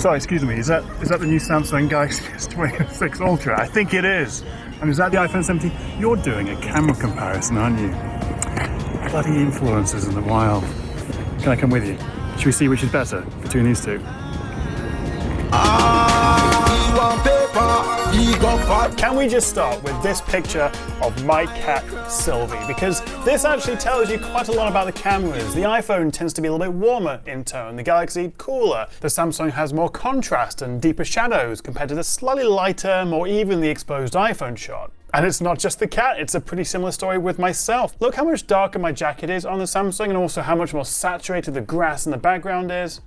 Sorry, excuse me, is that the new Samsung Galaxy S26 Ultra? I think it is. And is that the iPhone 17? You're doing a camera comparison, aren't you? Bloody influencers in the wild. Can I come with you? Should we see which is better between these two? Can we just start with this picture of my cat Sylvie? Because this actually tells you quite a lot about the cameras. The iPhone tends to be a little bit warmer in tone, the Galaxy cooler. The Samsung has more contrast and deeper shadows compared to the slightly lighter, more evenly exposed iPhone shot. And it's not just the cat, it's a pretty similar story with myself. Look how much darker my jacket is on the Samsung and also how much more saturated the grass in the background is.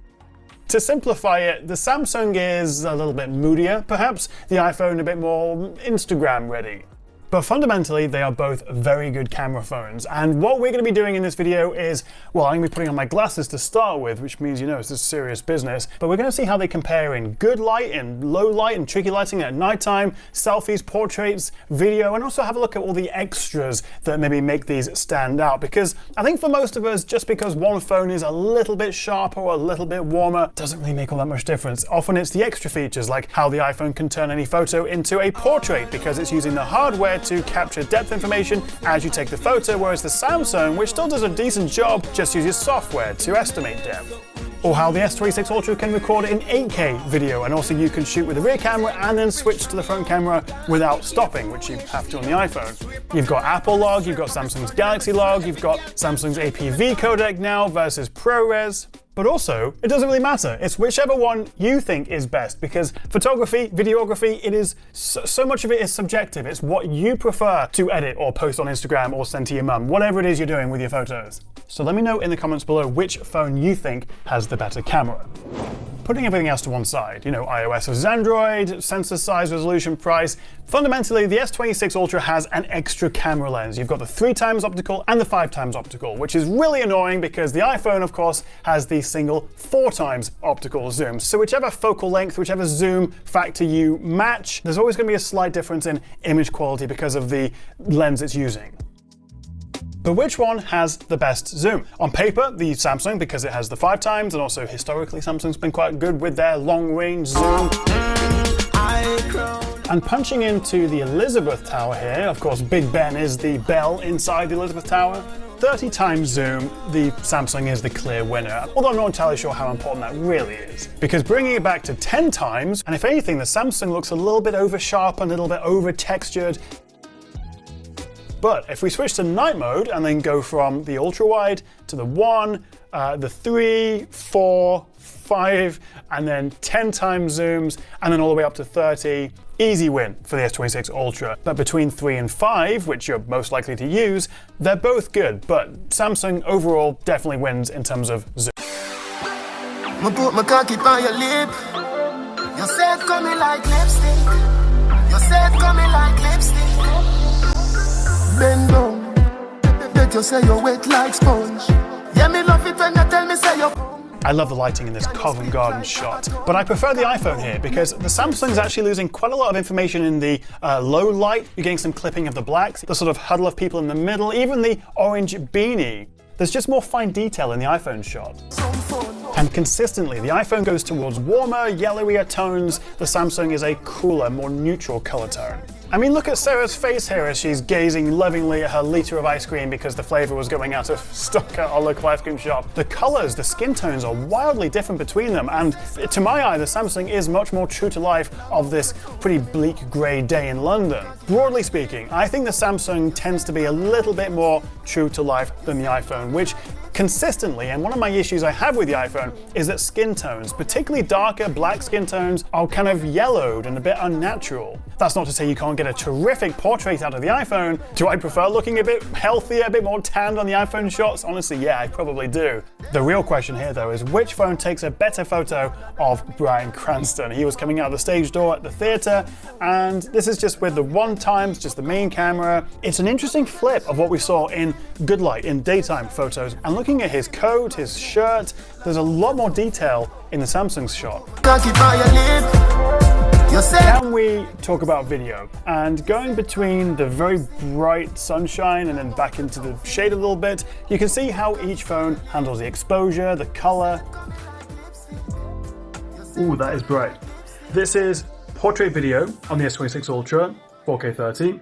To simplify it, the Samsung is a little bit moodier, perhaps, the iPhone a bit more Instagram ready. But fundamentally, they are both very good camera phones. And what we're going to be doing in this video is, well, I'm going to be putting on my glasses to start with, which means, you know, it's a serious business. But we're going to see how they compare in good light, in low light, and tricky lighting at nighttime, selfies, portraits, video, and also have a look at all the extras that maybe make these stand out. Because I think for most of us, just because one phone is a little bit sharper or a little bit warmer doesn't really make all that much difference. Often it's the extra features, like how the iPhone can turn any photo into a portrait because it's using the hardware to capture depth information as you take the photo, whereas the Samsung, which still does a decent job, just uses software to estimate depth. Or how the S26 Ultra can record in 8K video, and also you can shoot with the rear camera and then switch to the front camera without stopping, which you have to on the iPhone. You've got Apple Log, you've got Samsung's Galaxy Log, you've got Samsung's APV codec now versus ProRes. But also, it doesn't really matter. It's whichever one you think is best, because photography, videography, it is so much of it is subjective. It's what you prefer to edit or post on Instagram or send to your mum, whatever it is you're doing with your photos. So let me know in the comments below which phone you think has the better camera. Putting everything else to one side, you know, iOS versus Android, sensor size, resolution, price. Fundamentally, the S26 Ultra has an extra camera lens. You've got the 3x optical and the 5x optical, which is really annoying because the iPhone, of course, has the single 4x optical zoom. So whichever focal length, whichever zoom factor you match, there's always going to be a slight difference in image quality because of the lens it's using. But which one has the best zoom? On paper, the Samsung, because it has the 5x, and also historically Samsung's been quite good with their long-range zoom. And punching into the Elizabeth Tower here, of course Big Ben is the bell inside the Elizabeth Tower. 30x zoom, the Samsung is the clear winner, although I'm not entirely sure how important that really is. Because bringing it back to 10x, and if anything, the Samsung looks a little bit over-sharpened, a little bit over-textured. But if we switch to night mode and then go from the ultra wide to the 1, the 3, 4, 5, and then 10x zooms, and then all the way up to 30, easy win for the S26 Ultra. But between 3 and 5, which you're most likely to use, they're both good, but Samsung overall definitely wins in terms of zoom. I put my cocky on your lip. You said coming like lipstick. You said coming like lipstick. Bend down, bet you say you're wet like sponge. Yeah, me love it when you tell me say you're. I love the lighting in this Covent Garden shot, but I prefer the iPhone here because the Samsung's actually losing quite a lot of information in the low light. You're getting some clipping of the blacks, the sort of huddle of people in the middle, even the orange beanie. There's just more fine detail in the iPhone shot. And consistently, the iPhone goes towards warmer, yellowier tones. The Samsung is a cooler, more neutral color tone. I mean, look at Sarah's face here as she's gazing lovingly at her liter of ice cream because the flavor was going out of stock at our local ice cream shop. The colors, the skin tones are wildly different between them, and to my eye, the Samsung is much more true to life of this pretty bleak grey day in London. Broadly speaking, I think the Samsung tends to be a little bit more true to life than the iPhone, which consistently, and one of my issues I have with the iPhone is that skin tones, particularly darker black skin tones, are kind of yellowed and a bit unnatural. That's not to say you can't get a terrific portrait out of the iPhone. Do I prefer looking a bit healthier, a bit more tanned on the iPhone shots? Honestly, yeah, I probably do. The real question here, though, is which phone takes a better photo of Bryan Cranston? He was coming out of the stage door at the theatre, and this is just with the 1x, just the main camera. It's an interesting flip of what we saw in good light, in daytime photos. And looking at his coat, his shirt, there's a lot more detail in the Samsung's shot. Can we talk about video? And going between the very bright sunshine and then back into the shade a little bit, you can see how each phone handles the exposure, the color. Ooh, that is bright. This is portrait video on the S26 Ultra, 4K 30.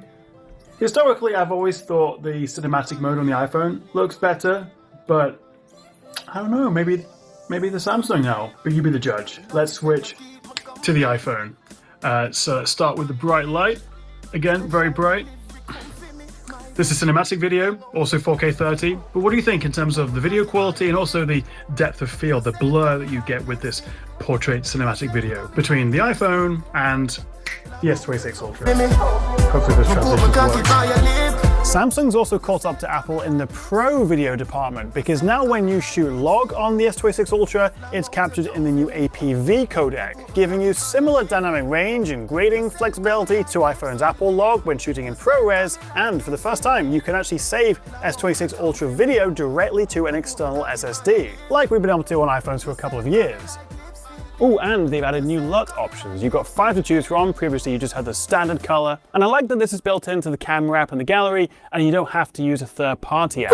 Historically, I've always thought the cinematic mode on the iPhone looks better, but I don't know, maybe the Samsung now, but you be the judge. Let's switch to the iPhone. So let's start with the bright light. Again, very bright. This is cinematic video, also 4K 30. But what do you think in terms of the video quality and also the depth of field, the blur that you get with this portrait cinematic video between the iPhone and the S26 Ultra? Hopefully this transition works. Samsung's also caught up to Apple in the Pro video department, because now when you shoot log on the S26 Ultra, it's captured in the new APV codec, giving you similar dynamic range and grading flexibility to iPhone's Apple log when shooting in ProRes, and for the first time you can actually save S26 Ultra video directly to an external SSD, like we've been able to on iPhones for a couple of years. Oh, and they've added new LUT options. You've got 5 to choose from. Previously, you just had the standard color. And I like that this is built into the camera app and the gallery, and you don't have to use a third-party app.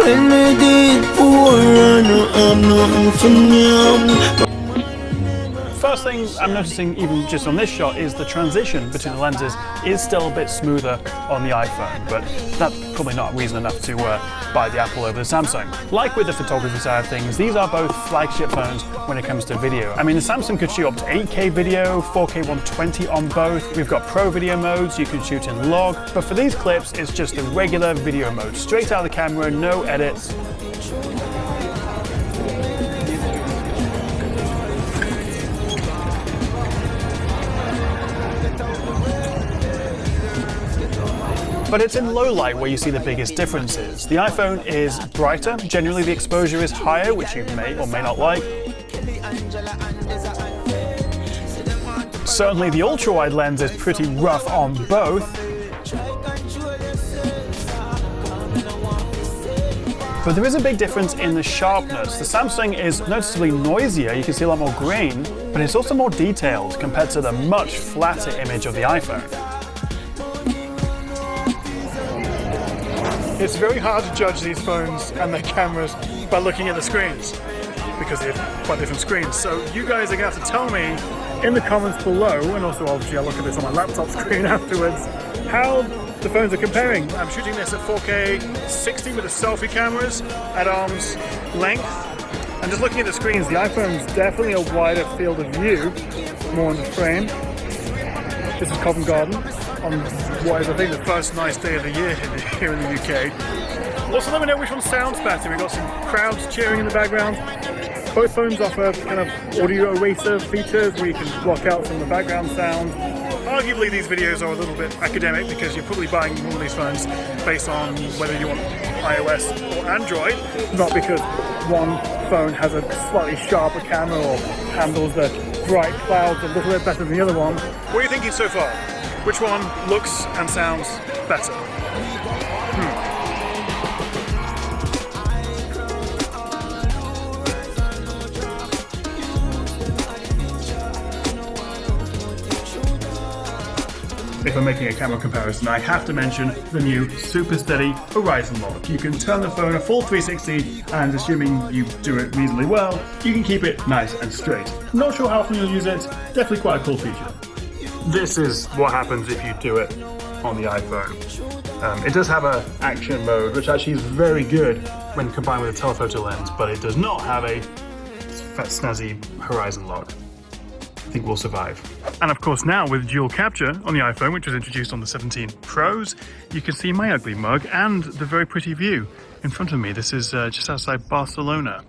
First thing I'm noticing, even just on this shot, is the transition between the lenses is still a bit smoother on the iPhone, but that's probably not reason enough to buy the Apple over the Samsung. Like with the photography side of things, these are both flagship phones when it comes to video. I mean, the Samsung could shoot up to 8K video, 4K 120 on both. We've got pro video modes, you can shoot in log, but for these clips, it's just the regular video mode. Straight out of the camera, no edits. But it's in low light where you see the biggest differences. The iPhone is brighter, generally the exposure is higher, which you may or may not like. Certainly the ultra-wide lens is pretty rough on both. But there is a big difference in the sharpness. The Samsung is noticeably noisier, you can see a lot more grain, but it's also more detailed compared to the much flatter image of the iPhone. It's very hard to judge these phones and their cameras by looking at the screens, because they have quite different screens. So you guys are going to have to tell me in the comments below, and also obviously I'll look at this on my laptop screen afterwards, how the phones are comparing. I'm shooting this at 4K 60 with the selfie cameras at arm's length. And just looking at the screens, the iPhone's definitely a wider field of view, more on the frame. This is Covent Garden on what is, I think, the first nice day of the year here in the UK. Also, let me know which one sounds better. We've got some crowds cheering in the background. Both phones offer kind of audio eraser features where you can block out some of the background sound. Arguably, these videos are a little bit academic because you're probably buying one of these phones based on whether you want iOS or Android, not because one phone has a slightly sharper camera or handles the bright clouds a little bit better than the other one. What are you thinking so far? Which one looks and sounds better? If I'm making a camera comparison, I have to mention the new Super Steady Horizon Lock. You can turn the phone a full 360, and assuming you do it reasonably well, you can keep it nice and straight. Not sure how often you'll use it, definitely quite a cool feature. This is what happens if you do it on the iPhone. It does have an action mode, which actually is very good when combined with a telephoto lens, but it does not have a snazzy Horizon Lock. I think we'll survive. And of course now with dual capture on the iPhone, which was introduced on the 17 Pros, you can see my ugly mug and the very pretty view in front of me. This is just outside Barcelona.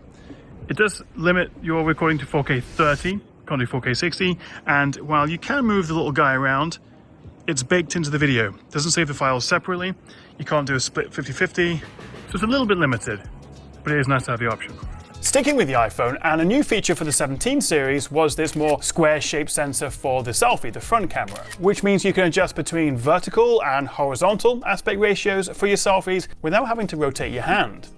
It does limit your recording to 4K 30, can't do 4K 60, and while you can move the little guy around, it's baked into the video. It doesn't save the files separately, you can't do a split 50-50, so it's a little bit limited, but it is nice to have the option. Sticking with the iPhone, and a new feature for the 17 series was this more square-shaped sensor for the selfie, the front camera, which means you can adjust between vertical and horizontal aspect ratios for your selfies without having to rotate your hand.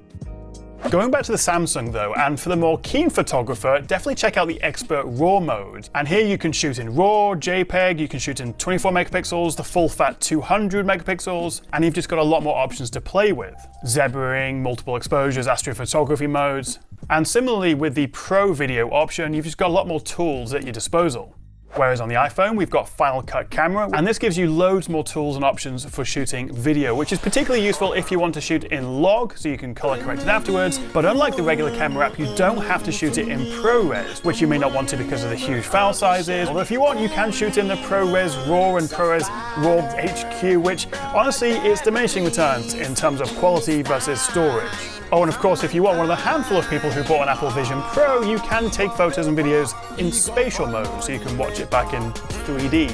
Going back to the Samsung though, and for the more keen photographer, definitely check out the Expert RAW mode. And here you can shoot in RAW, JPEG, you can shoot in 24 megapixels, the full fat 200 megapixels, and you've just got a lot more options to play with. Zebraing, multiple exposures, astrophotography modes. And similarly with the Pro Video option, you've just got a lot more tools at your disposal. Whereas on the iPhone, we've got Final Cut Camera, and this gives you loads more tools and options for shooting video, which is particularly useful if you want to shoot in log, so you can color correct it afterwards. But unlike the regular camera app, you don't have to shoot it in ProRes, which you may not want to because of the huge file sizes. Although if you want, you can shoot in the ProRes RAW and ProRes RAW HQ, which honestly is diminishing returns in terms of quality versus storage. Oh, and of course, if you are one of the handful of people who bought an Apple Vision Pro, you can take photos and videos in spatial mode, so you can watch it back in 3D.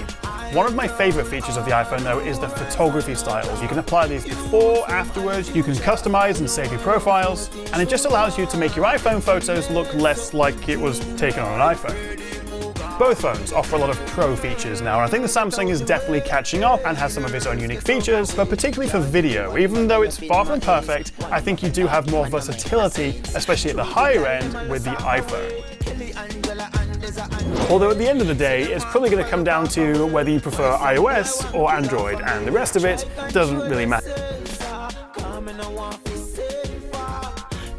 One of my favorite features of the iPhone, though, is the photography styles. You can apply these before, afterwards, you can customize and save your profiles, and it just allows you to make your iPhone photos look less like it was taken on an iPhone. Both phones offer a lot of pro features now, and I think the Samsung is definitely catching up and has some of its own unique features, but particularly for video, even though it's far from perfect, I think you do have more versatility, especially at the higher end with the iPhone. Although at the end of the day, it's probably going to come down to whether you prefer iOS or Android, and the rest of it doesn't really matter.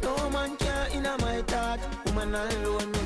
No man can in my thought, woman alone.